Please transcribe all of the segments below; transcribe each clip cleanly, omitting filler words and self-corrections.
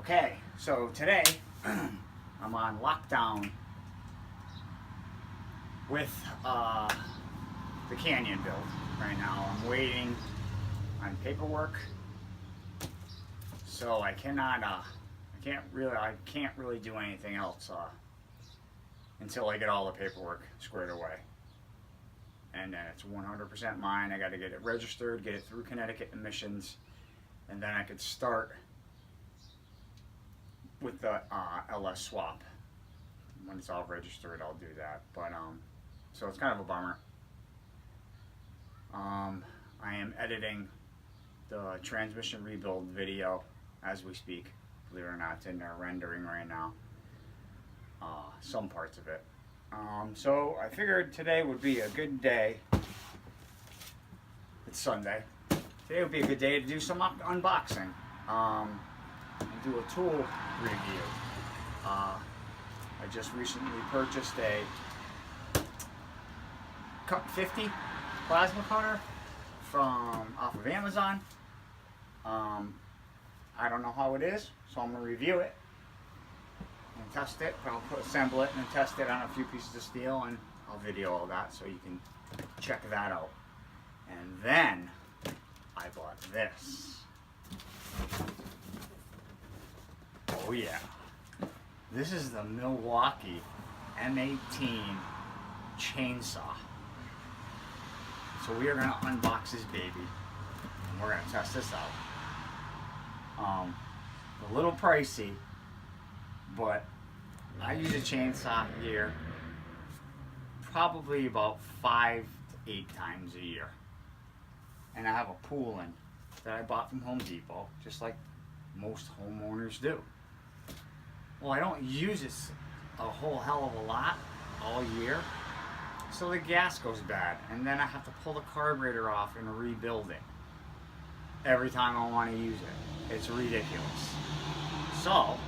Okay, so today I'm on lockdown with the canyon build right now. I'm waiting on paperwork, so I can't really do anything else until I get all the paperwork squared away. And then it's 100% mine. I got to get it registered, get it through Connecticut emissions, and then I could start with the LS swap. When it's all registered, I'll do that. But so it's kind of a bummer. I am editing the transmission rebuild video as we speak. Believe it or not, it's in there rendering right now. Some parts of it. So I figured today would be a good day. It's Sunday. Today would be a good day to do some unboxing. And do a tool review. I just recently purchased a Cut 50 plasma cutter off of Amazon. I don't know how it is, so I'm going to review it and test it. I'll assemble it and test it on a few pieces of steel, and I'll video all that so you can check that out. And then I bought this. Oh yeah, this is the Milwaukee M18 chainsaw. So we are going to unbox this baby and we're going to test this out. A little pricey, but I use a chainsaw here probably about 5 to 8 times a year. And I have a pooling that I bought from Home Depot, just like most homeowners do. Well, I don't use it a whole hell of a lot all year, so the gas goes bad, and then I have to pull the carburetor off and rebuild it every time I want to use it. It's ridiculous. So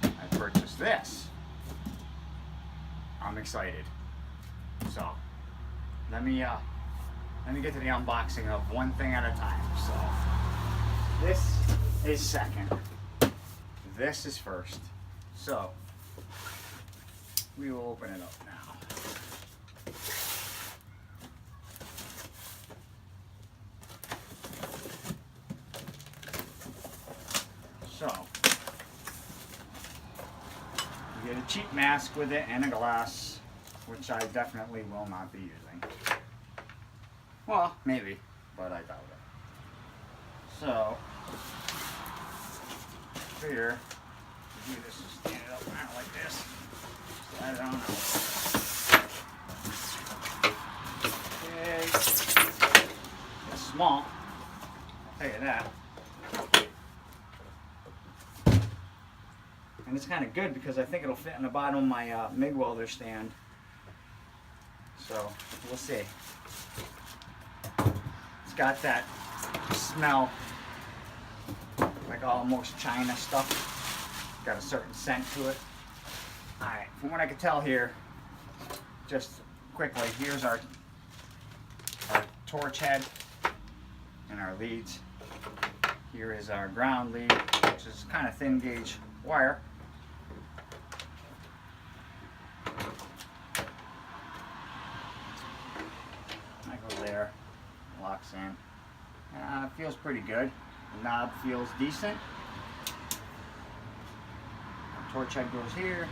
I purchased this. I'm excited. So let me get to the unboxing of one thing at a time. So this is second. This is first. So we will open it up now. So you get a cheap mask with it and a glass, which I definitely will not be using. Well, maybe, but I doubt it. So here, do this, just stand it up kind of like this. Slide it on out. Okay. It's small, I'll tell you that. And it's kind of good because I think it'll fit in the bottom of my MIG welder stand. So we'll see. It's got that smell like almost China stuff. Got a certain scent to it. Alright, from what I can tell here, just quickly, here's our torch head and our leads. Here is our ground lead, which is kind of thin gauge wire. I go there, locks in. It feels pretty good. The knob feels decent. Our torch head goes here.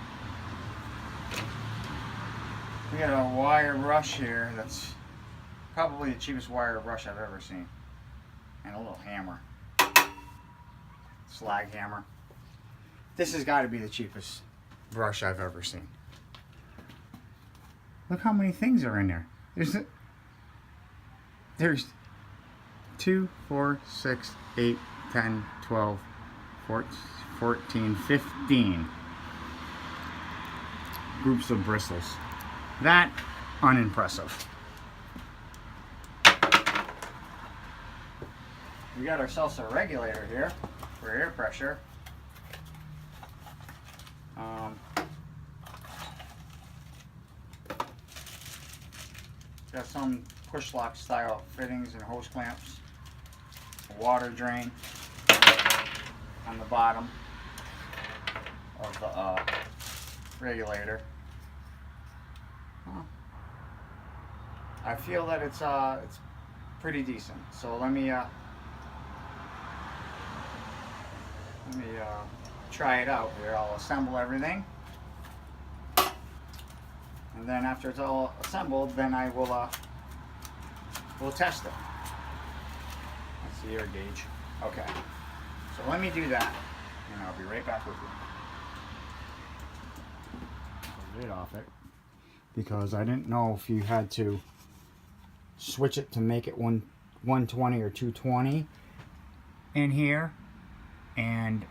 We got a wire brush here that's probably the cheapest wire brush I've ever seen. And a little hammer. Slag hammer. This has got to be the cheapest brush I've ever seen. Look how many things are in there. There's 2, 4, 6, 8, 10, 12, 14, 15 groups of bristles. That, unimpressive. We got ourselves a regulator here for air pressure. Got some push lock style fittings and hose clamps. A water drain on the bottom. of the regulator. Huh. I feel that it's pretty decent. So let me try it out here. I'll assemble everything, and then after it's all assembled, then I will we'll test it. That's the air gauge. Okay, so let me do that, and I'll be right back with you. I'll lid off it because I didn't know if you had to switch it to make it 120 or 220 in here, and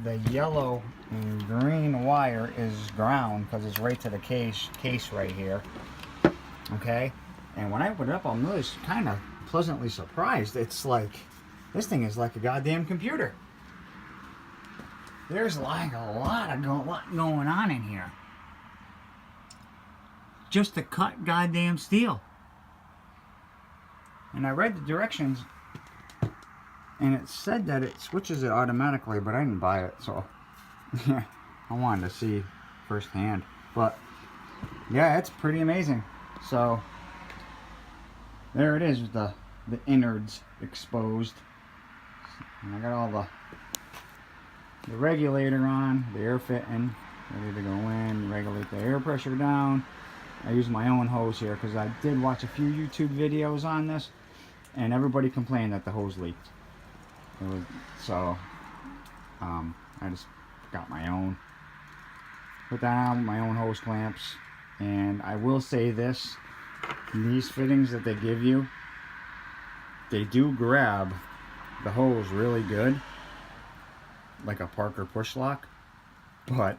the yellow and green wire is ground because it's right to the case right here. Okay, and when I open it up, I'm really kind of pleasantly surprised. It's like, this thing is like a goddamn computer. There's like a lot going on in here just to cut goddamn steel. And I read the directions, and it said that it switches it automatically, but I didn't buy it, so I wanted to see firsthand. But yeah, it's pretty amazing. So there it is, with the innards exposed. And I got all the regulator on, the air fitting, ready to go in, regulate the air pressure down. I use my own hose here because I did watch a few YouTube videos on this, and everybody complained that the hose leaked. So I just got my own, put that on my own hose clamps. And I will say this, these fittings that they give you, they do grab the hose really good, like a Parker push lock, but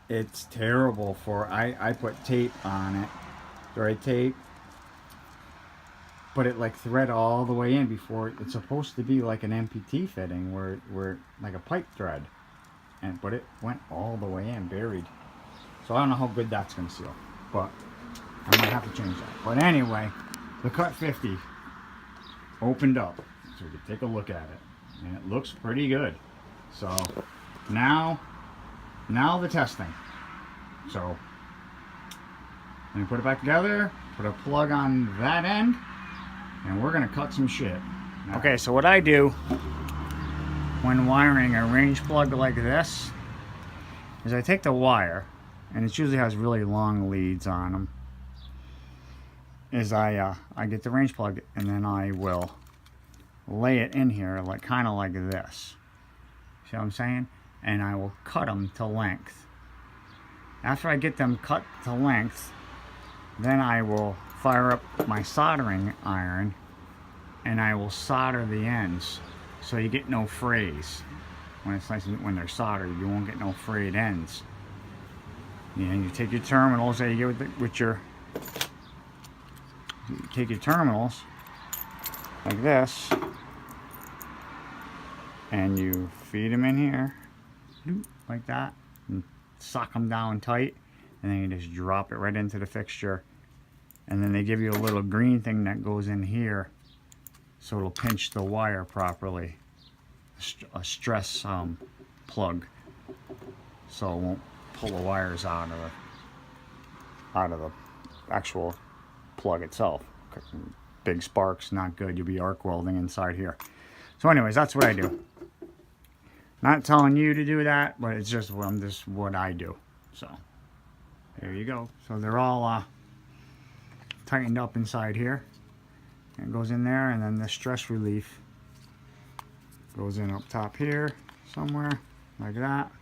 it's terrible for, I put tape on it, thread tape, but it like thread all the way in before. It's supposed to be like an MPT fitting where like a pipe thread, but it went all the way in, buried. So I don't know how good that's gonna seal, but I might have to change that. But anyway, the Cut 50 opened up, so we could take a look at it, and it looks pretty good. So now the testing. So let me put it back together, put a plug on that end, and we're gonna cut some shit. Okay, so what I do when wiring a range plug like this is I take the wire, and it usually has really long leads on them, is I get the range plug, and then I will lay it in here like kind of like this. See what I'm saying? And I will cut them to length. After I get them cut to length, then I will fire up my soldering iron, and I will solder the ends so you get no frays. When they're soldered, you won't get no frayed ends. And you take your terminals that you get you take your terminals like this, and you feed them in here like that, and sock them down tight, and then you just drop it right into the fixture. And then they give you a little green thing that goes in here, so it'll pinch the wire properly. A stress plug, so it won't pull the wires out of the actual plug itself. Big sparks, not good. You'll be arc welding inside here. So anyways, that's what I do. Not telling you to do that, but it's just what I do. So there you go. So they're all tightened up inside here. And it goes in there, and then the stress relief goes in up top here somewhere like that.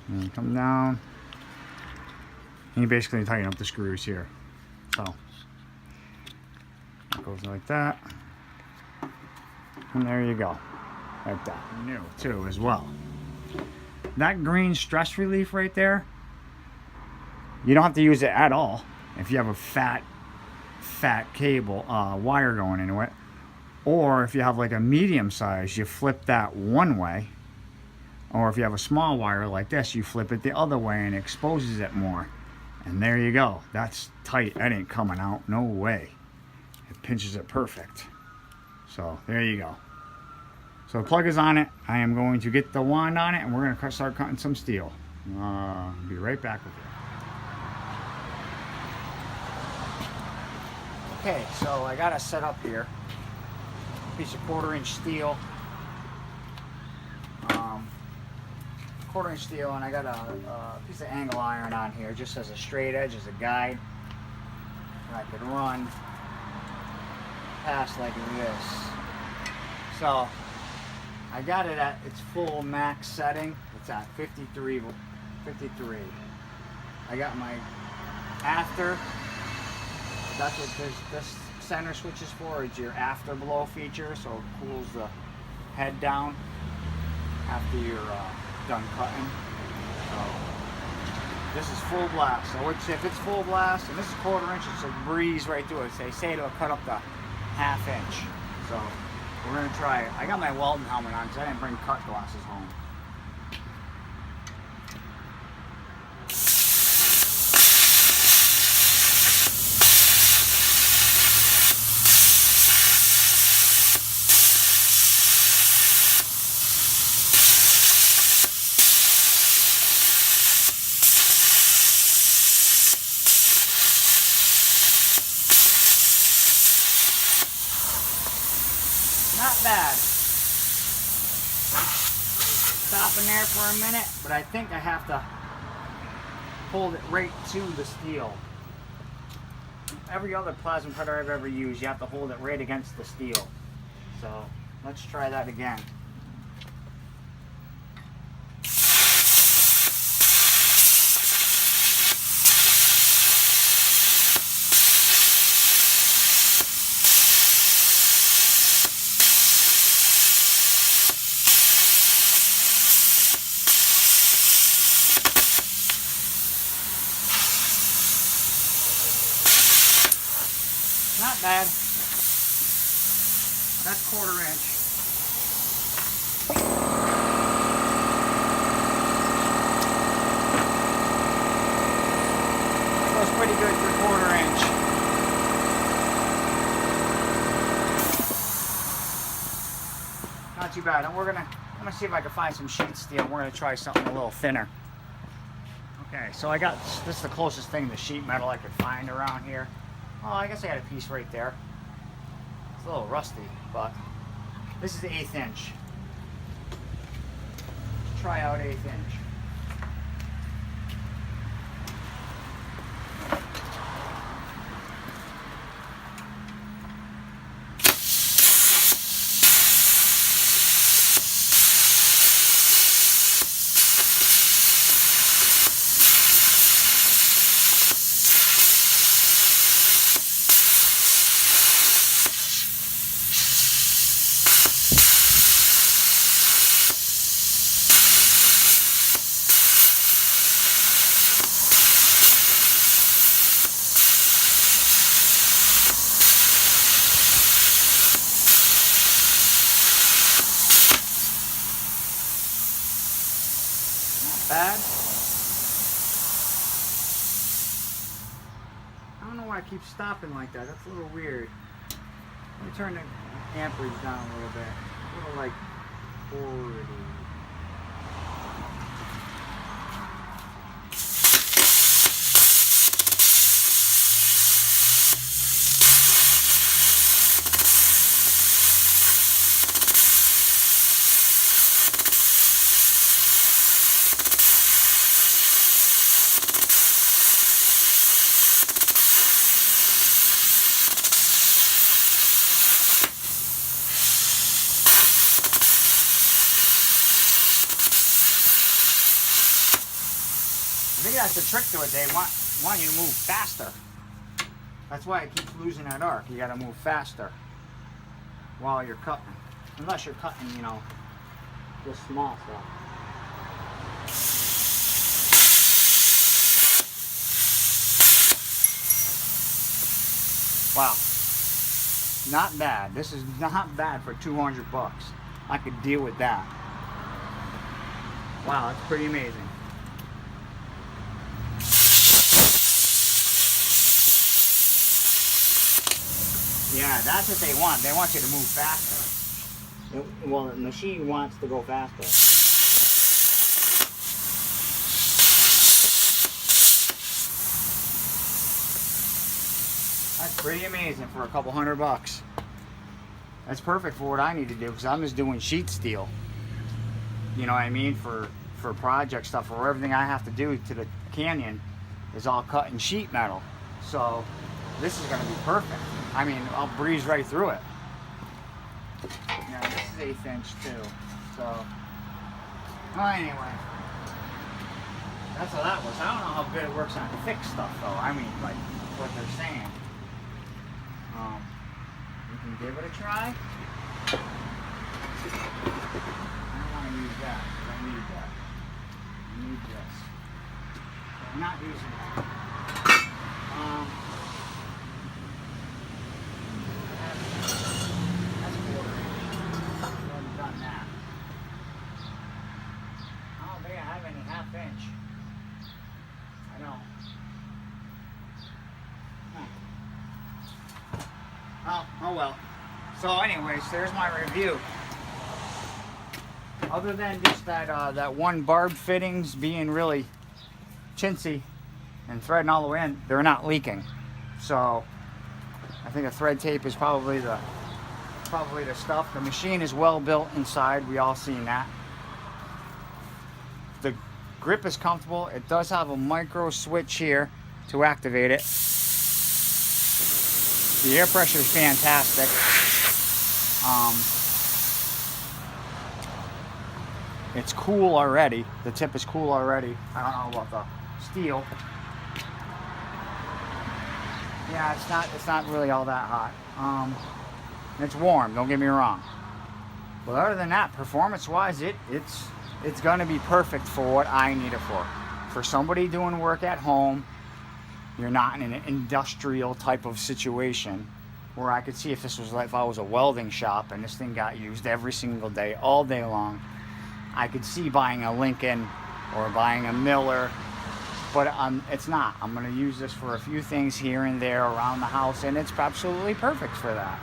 And you come down, and you basically tighten up the screws here. So it goes like that, and there you go, like that. New too as well. That green stress relief right there, you don't have to use it at all if you have a fat cable wire going into it, or if you have like a medium size, you flip that one way, or if you have a small wire like this, you flip it the other way and it exposes it more. And there you go. That's tight. That ain't coming out. No way. It pinches it perfect. So there you go. So the plug is on it. I am going to get the wand on it, and we're going to start cutting some steel. Be right back with you. Okay, so I got it set up here. Piece of 1/4-inch steel. 1/4-inch steel, and I got a piece of angle iron on here, just as a straight edge, as a guide. And I could run past like this. So I got it at its full max setting. It's at 53. I got my after. That's what this center switch is for. It's your afterglow feature, so it cools the head down after you're done cutting. So this is full blast. So if it's full blast, and this is 1/4 inch, it's a breeze right through it. They say it'll cut up to 1/2 inch. So we're gonna try it. I got my welding helmet on because I didn't bring cut glasses home. Not bad. Stopping there for a minute, but I think I have to hold it right to the steel. Every other plasma cutter I've ever used, you have to hold it right against the steel. So let's try that again. Not bad. That's 1/4 inch. That goes pretty good for 1/4 inch. Not too bad. And I'm gonna see if I can find some sheet steel. We're gonna try something a little thinner. Okay, so this is the closest thing to sheet metal I could find around here. Oh, I guess I got a piece right there. It's a little rusty, but this is the 1/8 inch. Let's try out 1/8 inch. Bad. I don't know why I keep stopping like that. That's a little weird. Let me turn the amperage down a little bit. A little like 40. I think that's the trick to it. They want you to move faster. That's why it keeps losing that arc. You got to move faster while you're cutting. Unless you're cutting, you know, just small stuff. Wow. Not bad. This is not bad for 200 bucks. I could deal with that. Wow, that's pretty amazing. Yeah, that's what they want. They want you to move faster. Well, the machine wants to go faster. That's pretty amazing for a couple $100. That's perfect for what I need to do, because I'm just doing sheet steel. You know what I mean? For project stuff, or everything I have to do to the canyon is all cut in sheet metal. So this is going to be perfect. I mean, I'll breeze right through it. Now this is 1/8 inch too. So, well, anyway, that's how that was. I don't know how good it works on thick stuff though. I mean, like what they're saying. You can give it a try. I don't want to use that. I don't need that. I need this. I'm not using that. That's 1/4 inch. I've already done that. I don't think I have any 1/2 inch. I don't. Oh well. So anyways, there's my review. Other than just that one barb fittings being really chintzy and threading all the way in, they're not leaking. So I think a thread tape is probably the stuff. The machine is well built inside. We all seen that. The grip is comfortable. It does have a micro switch here to activate it. The air pressure is fantastic. It's cool already. The tip is cool already. I don't know about the steel. Yeah, it's not really all that hot. It's warm, don't get me wrong. But other than that, performance-wise, it's gonna be perfect for what I need it for. For somebody doing work at home, you're not in an industrial type of situation where I could see if this was like if I was a welding shop and this thing got used every single day, all day long. I could see buying a Lincoln or buying a Miller, but it's not. I'm going to use this for a few things here and there around the house, and it's absolutely perfect for that.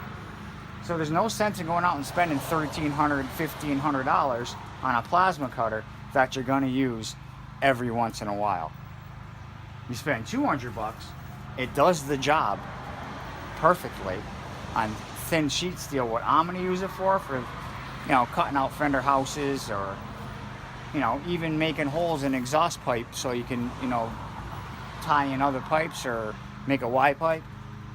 So there's no sense in going out and spending $1,300, $1,500 on a plasma cutter that you're going to use every once in a while. You spend $200, it does the job perfectly on thin sheet steel. What I'm going to use it for, cutting out fender houses, or even making holes in exhaust pipes so you can tie in other pipes or make a Y pipe.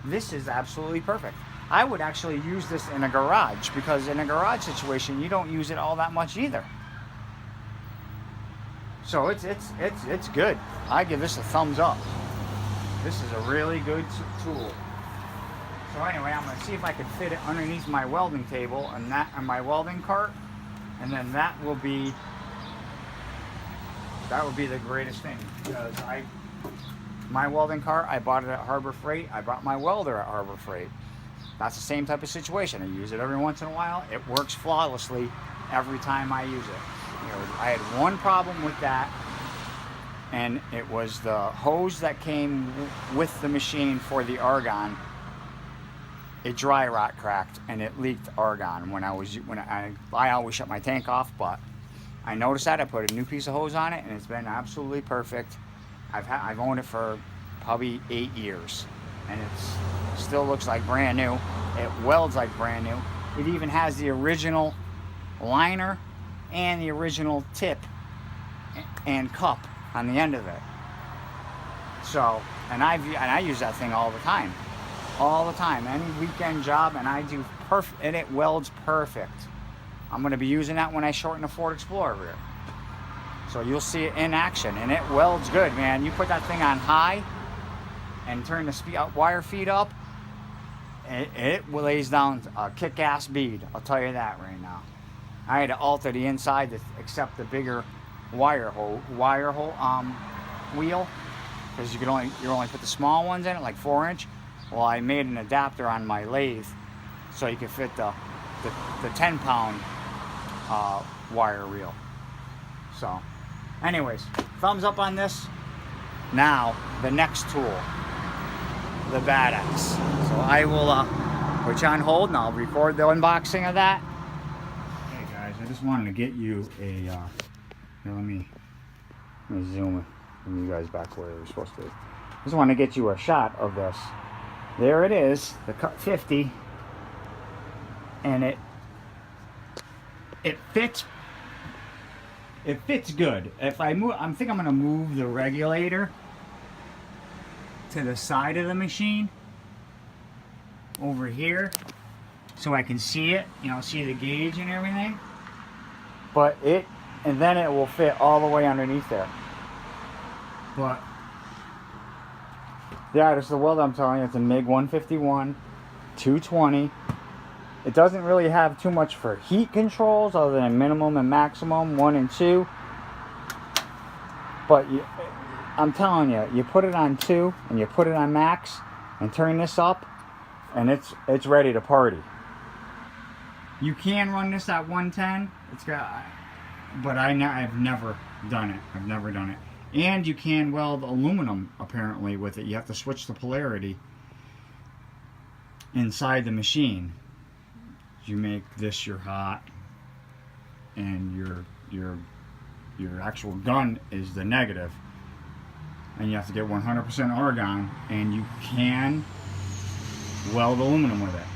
This is absolutely perfect. I would actually use this in a garage, because in a garage situation you don't use it all that much either. So it's good. I give this a thumbs up. This is a really good tool. So anyway, I'm going to see if I can fit it underneath my welding table and that on my welding cart, and then that will be the greatest thing, because my welding cart, I bought it at Harbor Freight. I bought my welder at Harbor Freight. That's the same type of situation. I use it every once in a while. It works flawlessly every time I use it. I had one problem with that, and it was the hose that came with the machine for the argon. It dry rot cracked and it leaked argon when I always shut my tank off, but I noticed that. I put a new piece of hose on it, and it's been absolutely perfect. I've owned it for probably 8 years, and it still looks like brand new. It welds like brand new. It even has the original liner and the original tip and cup on the end of it. So, and I use that thing all the time. Any weekend job, and I do perfect, and it welds perfect. I'm going to be using that when I shorten the Ford Explorer rear. So you'll see it in action, and it welds good, man. You put that thing on high and turn the wire feed up, it lays down a kick-ass bead. I'll tell you that right now. I had to alter the inside to accept the bigger wire wheel, because you only put the small ones in it, like 4-inch. Well, I made an adapter on my lathe so you could fit the 10-pound wire reel. So, anyways, thumbs up on this. Now, the next tool, the Bad Axe. So I will put you on hold, and I'll record the unboxing of that. I just wanted to get you a, here, let me zoom it from you guys back where you're supposed to be. Just want to get you a shot of this. There it is, the cut 50, and it fits. It fits good. If I move, I think I'm gonna move the regulator to the side of the machine over here, so I can see it. You know, see the gauge and everything. But and then it will fit all the way underneath there. But yeah, this is the weld I'm telling you. It's a MIG 151, 220. It doesn't really have too much for heat controls other than minimum and maximum, 1 and 2. But I'm telling you, you put it on 2 and you put it on max and turn this up, and it's ready to party. You can run this at 110. But I've never done it. I've never done it. And you can weld aluminum apparently with it. You have to switch the polarity inside the machine. You make this your hot, and your actual gun is the negative, and you have to get 100% argon, and you can weld aluminum with it.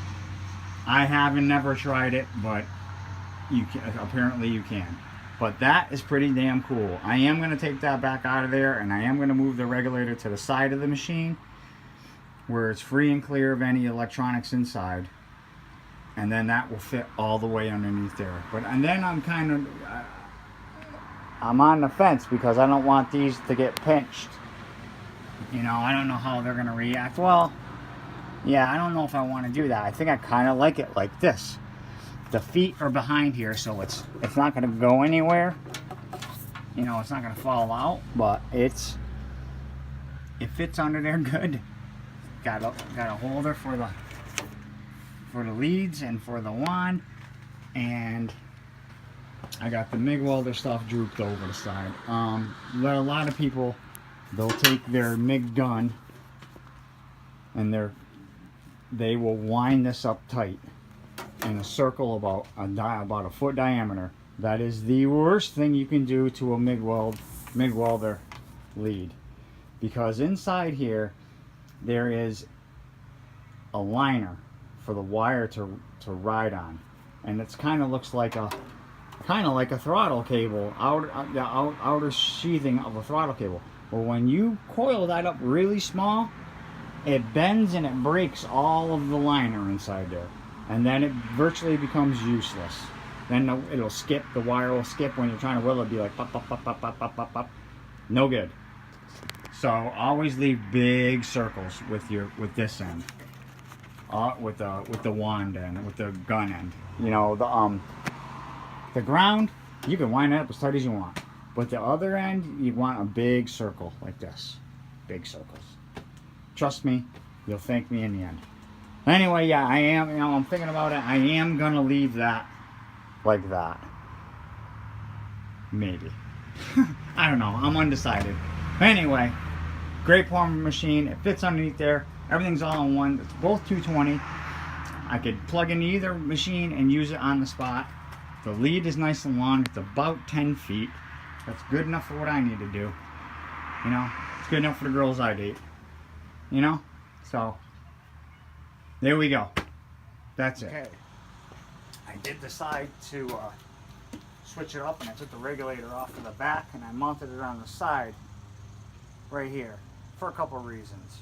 I haven't never tried it, but apparently you can. But that is pretty damn cool. I am going to take that back out of there, and I am going to move the regulator to the side of the machine where it's free and clear of any electronics inside, and then that will fit all the way underneath there. And then I'm on the fence because I don't want these to get pinched. You know, I don't know how they're going to react. Well, yeah, I don't know if I want to do that. I think I kind of like it like this. The feet are behind here, so it's not going to go anywhere. You know, it's not going to fall out, but it fits under there good. Got a holder for the leads and for the wand, and I got the MIG welder stuff drooped over the side. But a lot of people, they'll take their MIG gun and they will wind this up tight in a circle about a foot diameter. That is the worst thing you can do to a MIG welder lead, because inside here there is a liner for the wire to ride on, and it's kind of looks like a throttle cable, outer sheathing of a throttle cable. But when you coil that up really small, it bends and it breaks all of the liner inside there. And then it virtually becomes useless. Then it'll skip, the wire will skip when you're trying to weld it, be like pop, pop, pop, pop, pop, pop, pop, pop. No good. So always leave big circles with this end, with the wand end, with the gun end. You know, the ground, you can wind it up as tight as you want, but the other end, you want a big circle like this, big circles. Trust me, you'll thank me in the end. Anyway, yeah, I am, you know, I'm thinking about it. I am going to leave that like that. Maybe. I don't know. I'm undecided. Anyway, great plumber machine. It fits underneath there. Everything's all in one. It's both 220. I could plug in either machine and use it on the spot. The lead is nice and long. It's about 10 feet. That's good enough for what I need to do. You know, it's good enough for the girls I date. You know? So, there we go. That's it. Okay. I did decide to switch it up, and I took the regulator off to the back and I mounted it on the side right here for a couple of reasons.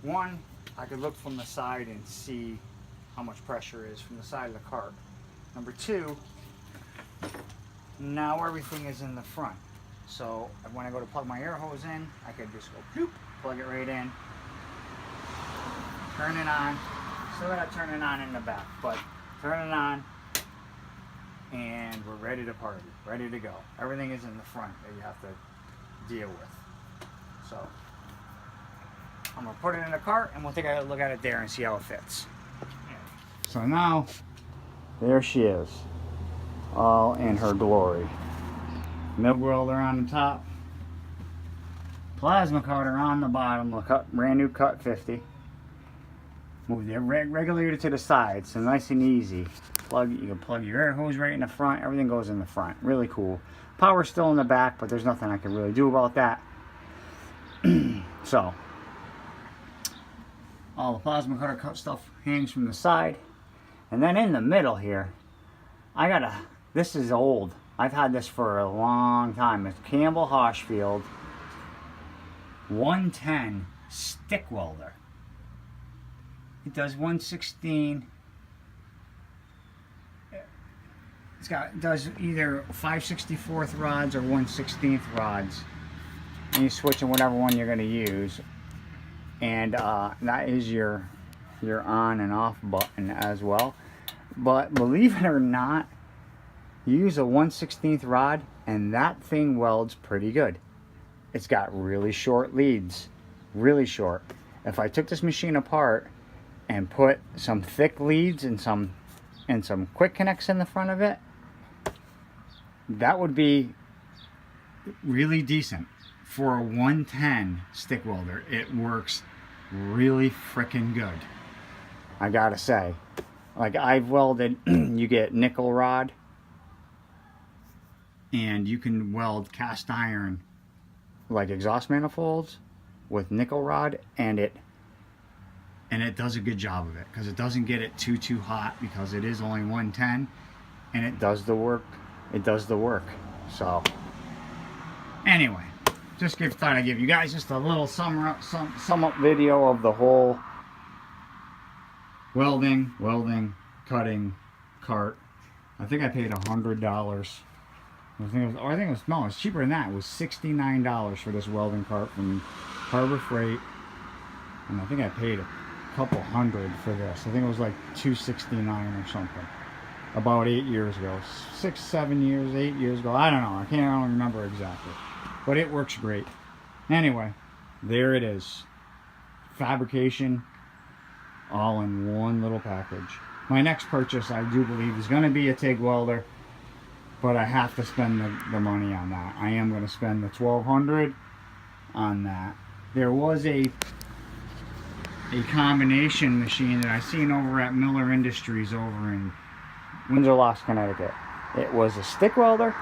One, I could look from the side and see how much pressure is from the side of the cart. Number two, now everything is in the front. So when I go to plug my air hose in, I could just go bloop, plug it right in, turn it on. Still gotta turn it on in the back, but turn it on, and we're ready to party, ready to go. Everything is in the front that you have to deal with. So I'm gonna put it in the cart, and we'll take a look at it there and see how it fits. So now, there she is, all in her glory. MIG welder on the top, plasma cutter on the bottom, a brand new cut 50. Move the regulator to the side, so nice and easy. You can plug your air hose right in the front. Everything goes in the front. Really cool. Power's still in the back, but there's nothing I can really do about that. So, all the plasma cutter cut stuff hangs from the side. And then in the middle here, this is old. I've had this for a long time. It's Campbell Hoshfield 110 stick welder. It does 116. It does either 5/64 rods or 1/16 rods. And you switch in whatever one you're going to use. And that is your on and off button as well. But believe it or not, you use a 1/16 rod and that thing welds pretty good. It's got really short leads, really short. If I took this machine apart and put some thick leads and some quick connects in the front of it, that would be really decent. For a 110 stick welder, it works really freaking good. I gotta say, like I've welded, you get nickel rod, and you can weld cast iron, like exhaust manifolds, with nickel rod, and it does a good job of it because it doesn't get it too hot because it is only 110, and it does the work. It does the work. So anyway, thought I'd give you guys just a little sum up video of the whole welding, cutting cart. I think I paid $100. I think it was no, it's cheaper than that. It was $69 for this welding cart from Harbor Freight, and I think I paid a couple hundred for this. I think it was like $269 or something. About 8 years ago, 6, 7 years, 8 years ago. I don't know. I don't remember exactly, but it works great. Anyway, there it is. Fabrication, all in one little package. My next purchase, I do believe, is going to be a TIG welder, but I have to spend the money on that. I am going to spend the $1,200 on that. There was a combination machine that I seen over at Miller Industries over in Windsor Locks, Connecticut. It was a stick welder.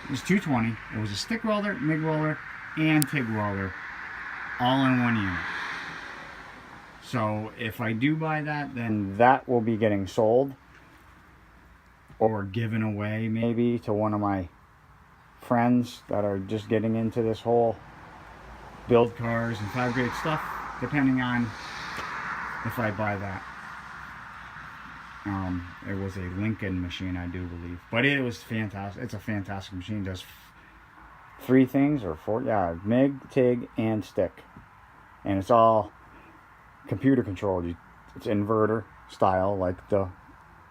It was 220. It was a stick welder, MIG welder, and TIG welder, all in one unit. So if I do buy that, then that will be getting sold or given away maybe to one of my friends that are just getting into this whole build cars and fabricate stuff, depending on if I buy that. It was a Lincoln machine, I do believe, but it was fantastic. It's a fantastic machine. It does 3 things or 4, yeah, MIG, TIG, and stick, and it's all computer controlled. It's inverter style, like the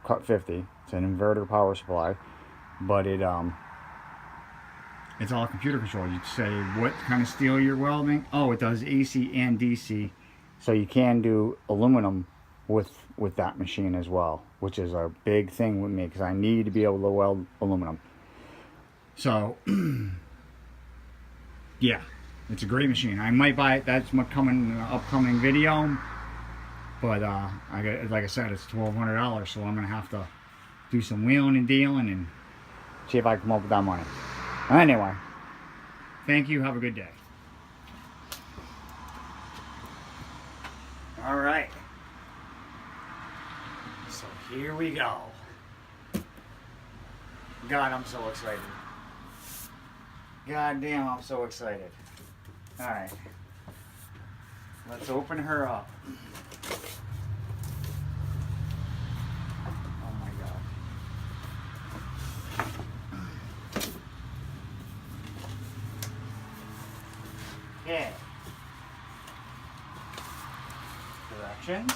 Cut 50. It's an inverter power supply, but it's all computer controlled. You say what kind of steel you're welding. Oh, it does AC and DC, so you can do aluminum with that machine as well, which is a big thing with me because I need to be able to weld aluminum. So yeah, it's a great machine. I might buy it. That's coming in an upcoming video, but like I said, it's $1,200, so I'm gonna have to do some wheeling and dealing and see if I can come up with that money. Anyway, thank you. Have a good day. All right. So here we go. God, I'm so excited. God damn, I'm so excited. All right. Let's open her up. Oh my God. Okay. Directions.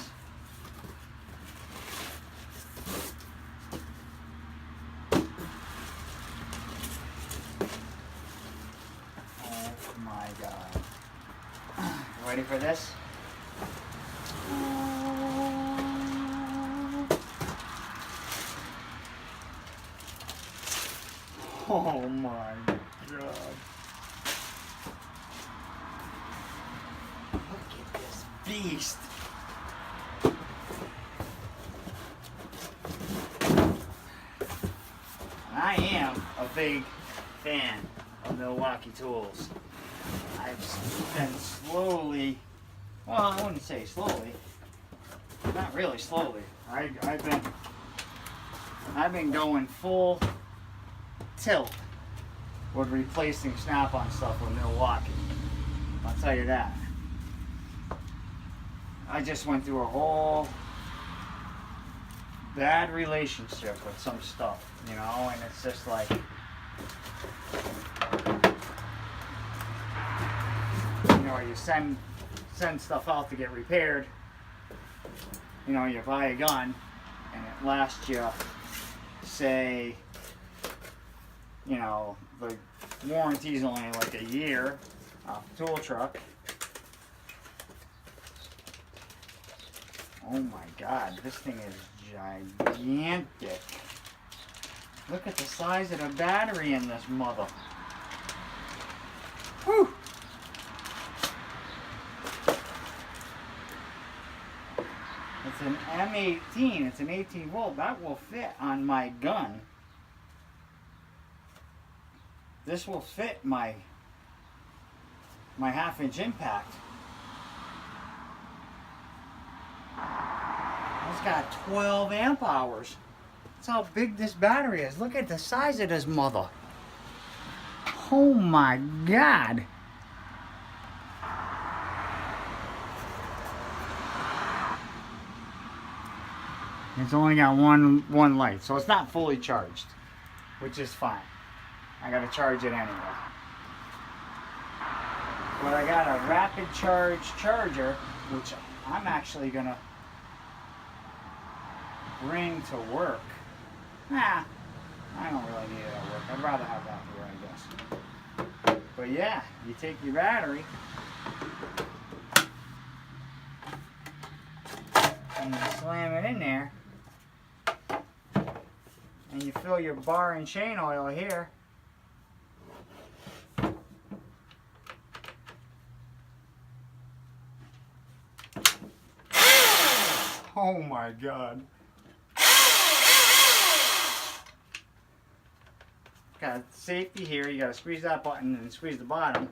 Ready for this? Oh my God. Look at this beast. I am a big fan of Milwaukee tools. I've been slowly, well, I wouldn't say slowly, not really slowly. I've been going full tilt with replacing snap-on stuff with Milwaukee. I'll tell you that. I just went through a whole bad relationship with some stuff, you know, and it's just like, you know, you send stuff out to get repaired. You know, you buy a gun and it lasts you, say, you know, the warranty's only like a year off the tool truck. Oh my God, this thing is gigantic. Look at the size of the battery in this mother. Whew. It's an M18, it's an 18 volt. That will fit on my gun. This will fit my 1/2-inch impact. It's got 12 amp hours. That's how big this battery is. Look at the size of this mother. Oh my God. It's only got one light, so it's not fully charged, which is fine. I gotta charge it anyway. But I got a rapid charge charger, which I'm actually gonna bring to work. Nah, I don't really need it at work. I'd rather have that here, I guess. But yeah, you take your battery and you slam it in there, and you fill your bar and chain oil here. Oh my God. Got safety here. You gotta squeeze that button and squeeze the bottom.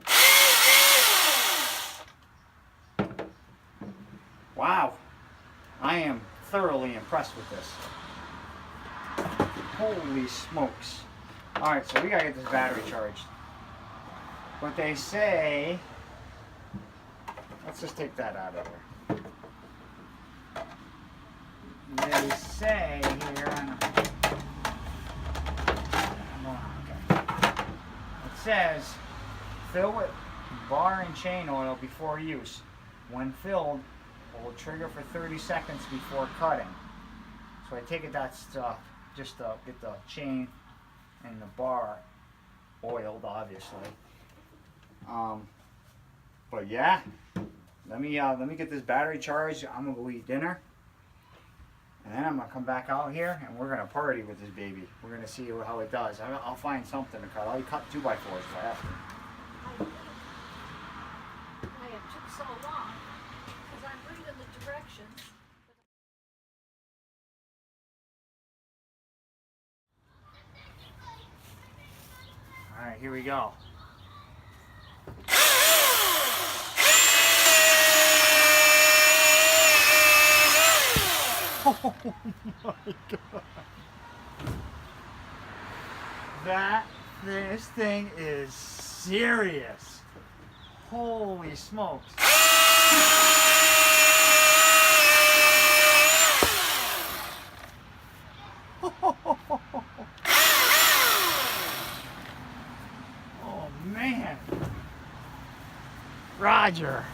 Wow. I am thoroughly impressed with this. Holy smokes. Alright, so we gotta get this battery charged. But they say, let's just take that out of there. They say here, it says, fill with bar and chain oil before use. When filled, it will trigger for 30 seconds before cutting. So I take it that's just to get the chain and the bar oiled, obviously. But yeah, let me get this battery charged. I'm gonna go eat dinner. And then I'm going to come back out here and we're going to party with this baby. We're going to see how it does. I'll find something to cut. I'll cut 2x4s if I have to. I have took so long because I'm reading the directions. Alright, here we go. Oh my God. This thing is serious. Holy smokes. Oh man. Roger.